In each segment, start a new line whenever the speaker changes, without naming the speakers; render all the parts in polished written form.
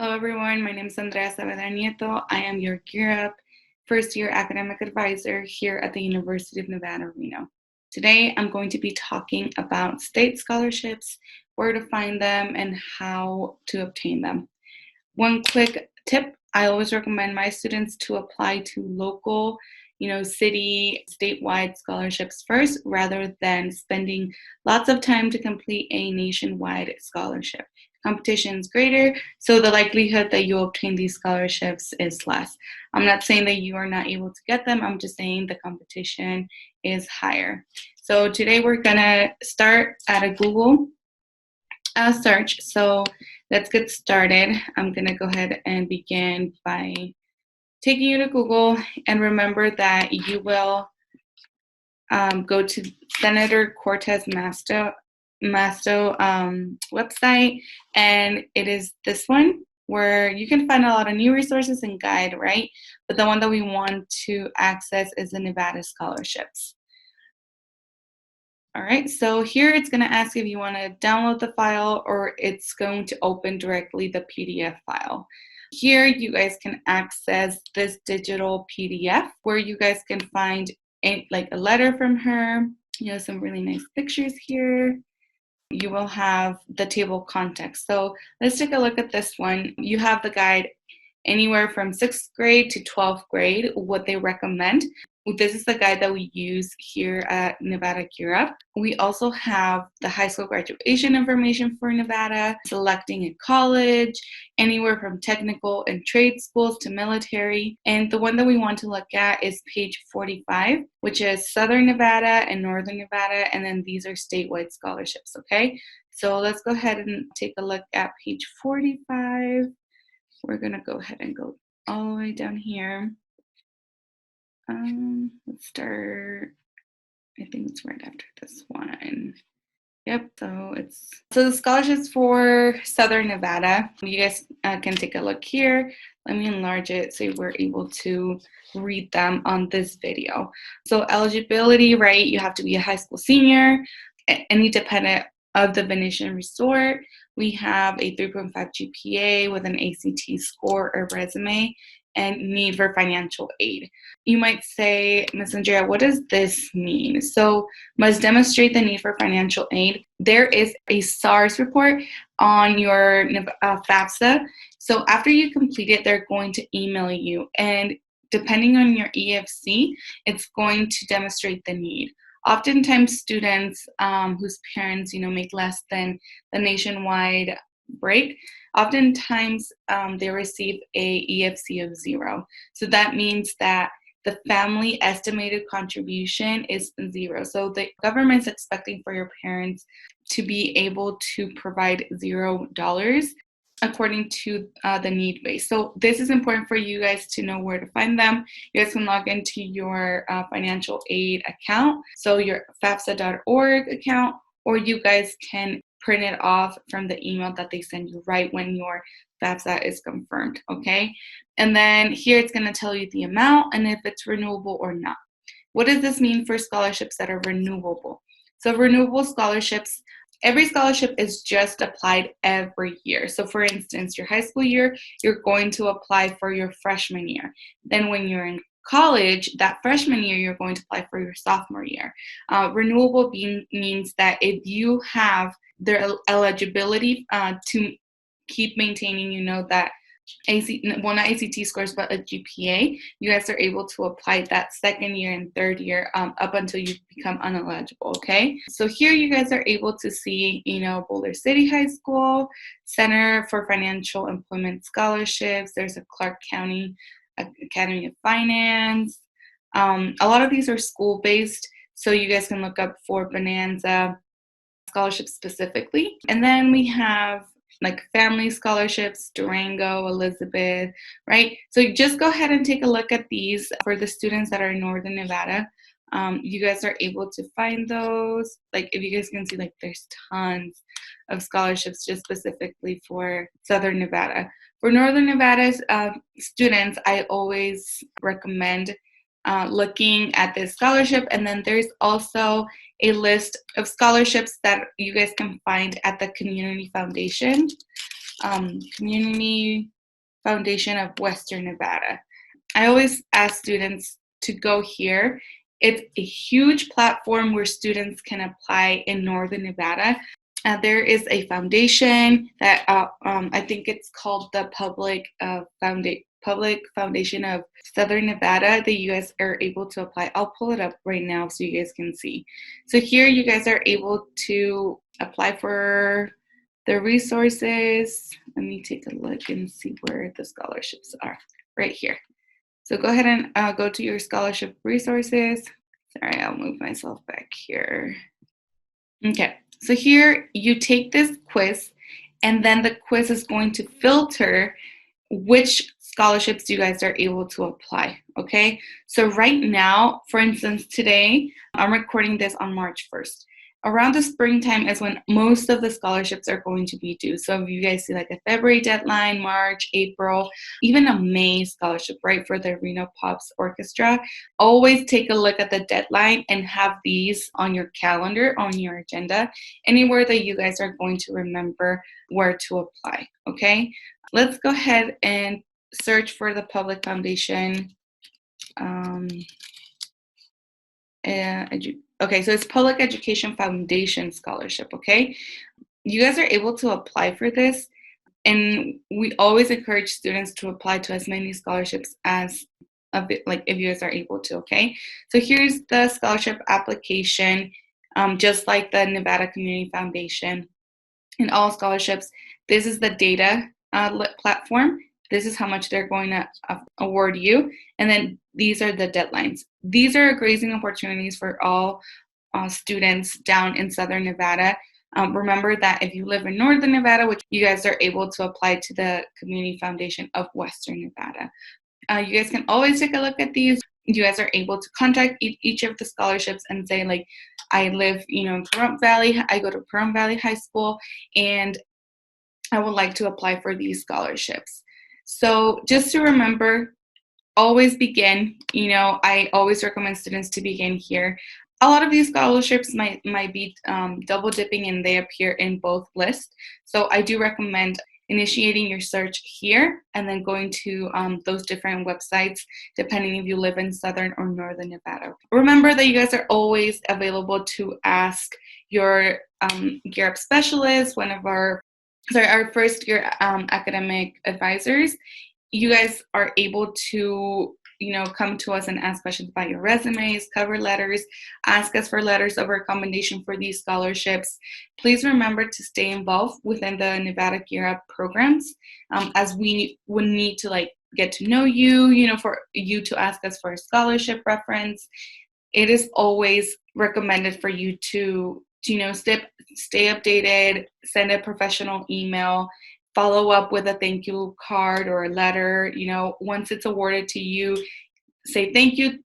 Hello everyone, my name is Andrea Saavedra-Nieto. I am your Gear Up first year academic advisor here at the University of Nevada, Reno. Today I'm going to be talking about state scholarships, where to find them, and how to obtain them. One quick tip, I always recommend my students to apply to local, city, statewide scholarships first rather than spending lots of time to complete a nationwide scholarship. Competition is greater, so the likelihood that you'll obtain these scholarships is less. I'm not saying that you are not able to get them, I'm just saying the competition is higher. So today we're gonna start at a Google search. So let's get started. I'm gonna go ahead and begin by taking you to Google, and remember that you will go to Senator Cortez Masto website, and it is this one where you can find a lot of new resources and guide, right? But the one that we want to access is the Nevada scholarships. All right, so here it's going to ask if you want to download the file or it's going to open directly the PDF file. Here you guys can access this digital PDF where you guys can find a letter from her, some really nice pictures here. You will have the table of contents. So let's take a look at this one. You have the guide anywhere from 6th grade to 12th grade, what they recommend. This is the guide that we use here at Nevada Gear Up. We also have the high school graduation information for Nevada, selecting a college, anywhere from technical and trade schools to military. And the one that we want to look at is page 45, which is Southern Nevada and Northern Nevada, and then these are statewide scholarships, okay? So let's go ahead and take a look at page 45. We're gonna go ahead and go all the way down here. Let's start, I think it's right after this one. Yep, so the scholarships for Southern Nevada. You guys can take a look here. Let me enlarge it so we're able to read them on this video. So eligibility, right? You have to be a high school senior, any dependent of the Venetian Resort. We have a 3.5 GPA with an ACT score or resume, and need for financial aid. You might say, Ms. Andrea, what does this mean? So must demonstrate the need for financial aid. There is a SARS report on your FAFSA. So after you complete it, they're going to email you. And depending on your EFC, it's going to demonstrate the need. Oftentimes students whose parents, make less than the nationwide break, oftentimes they receive a EFC of 0. So that means that the family estimated contribution is 0. So the government's expecting for your parents to be able to provide $0 according to the need base. So this is important for you guys to know where to find them. You guys can log into your financial aid account, so your FAFSA.org account, or you guys can print it off from the email that they send you right when your FAFSA is confirmed, okay? And then here it's gonna tell you the amount and if it's renewable or not. What does this mean for scholarships that are renewable? So renewable scholarships, every scholarship is just applied every year. So for instance, your high school year, you're going to apply for your freshman year. Then when you're in college, that freshman year, you're going to apply for your sophomore year. Renewable means that if you have their eligibility to keep maintaining, that not ACT scores, but a GPA, you guys are able to apply that second year and third year up until you become uneligible, okay? So here you guys are able to see, Boulder City High School, Center for Financial Employment Scholarships, there's a Clark County Academy of Finance. A lot of these are school-based, so you guys can look up for Bonanza scholarships specifically. And then we have family scholarships, Durango, Elizabeth, right? So you just go ahead and take a look at these for the students that are in Northern Nevada. You guys are able to find those. If you guys can see, there's tons of scholarships just specifically for Southern Nevada. For Northern Nevada's students, I always recommend looking at this scholarship, and then there's also a list of scholarships that you guys can find at the Community Foundation. Community Foundation of Western Nevada. I always ask students to go here. It's a huge platform where students can apply in Northern Nevada. There is a foundation that I think it's called the Public Foundation of Southern Nevada that you guys are able to apply. I'll pull it up right now so you guys can see. So here you guys are able to apply for the resources. Let me take a look and see where the scholarships are. Right here. So go ahead and go to your scholarship resources. Sorry, I'll move myself back here. Okay, so here you take this quiz, and then the quiz is going to filter which scholarships you guys are able to apply, okay? So right now, for instance, today, I'm recording this on March 1st. Around the springtime is when most of the scholarships are going to be due. So if you guys see like a February deadline, March, April, even a May scholarship, right, for the Reno Pops Orchestra, always take a look at the deadline and have these on your calendar, on your agenda, anywhere that you guys are going to remember where to apply, okay? Let's go ahead and search for the Public Foundation. Okay, so it's Public Education Foundation Scholarship, okay? You guys are able to apply for this, and we always encourage students to apply to as many scholarships as if you guys are able to, okay? So here's the scholarship application, just like the Nevada Community Foundation. In all scholarships, this is the data platform. This is how much they're going to award you. And then these are the deadlines. These are grazing opportunities for all students down in Southern Nevada. Remember that if you live in Northern Nevada, which you guys are able to apply to the Community Foundation of Western Nevada. You guys can always take a look at these. You guys are able to contact each of the scholarships and say, like, I live, in Pahrump Valley. I go to Pahrump Valley High School, and I would like to apply for these scholarships. So just to remember, always begin. I always recommend students to begin here. A lot of these scholarships might be double dipping, and they appear in both lists. So I do recommend initiating your search here and then going to those different websites, depending if you live in Southern or Northern Nevada. Remember that you guys are always available to ask your Gear Up specialist, our first year academic advisors. You guys are able to come to us and ask questions about your resumes, cover letters, ask us for letters of recommendation for these scholarships. Please remember to stay involved within the Nevada Gear Up programs, as we would need to get to know you, for you to ask us for a scholarship reference. It is always recommended for you to stay updated, send a professional email, follow up with a thank you card or a letter. Once it's awarded to you, say thank you.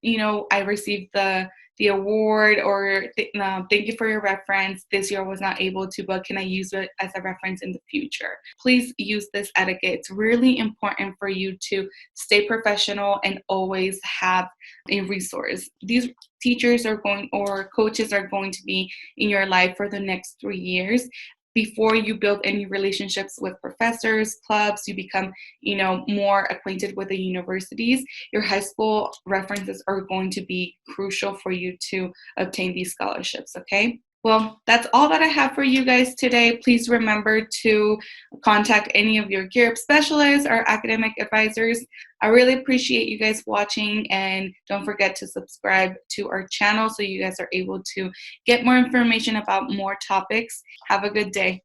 I received the award, or thank you for your reference. This year I was not able to, but can I use it as a reference in the future? Please use this etiquette. It's really important for you to stay professional and always have a resource. These teachers or coaches are going to be in your life for the next 3 years. Before you build any relationships with professors, clubs, you become, more acquainted with the universities, your high school references are going to be crucial for you to obtain these scholarships, okay? Well, that's all that I have for you guys today. Please remember to contact any of your Gear Up specialists or academic advisors. I really appreciate you guys watching, and don't forget to subscribe to our channel so you guys are able to get more information about more topics. Have a good day.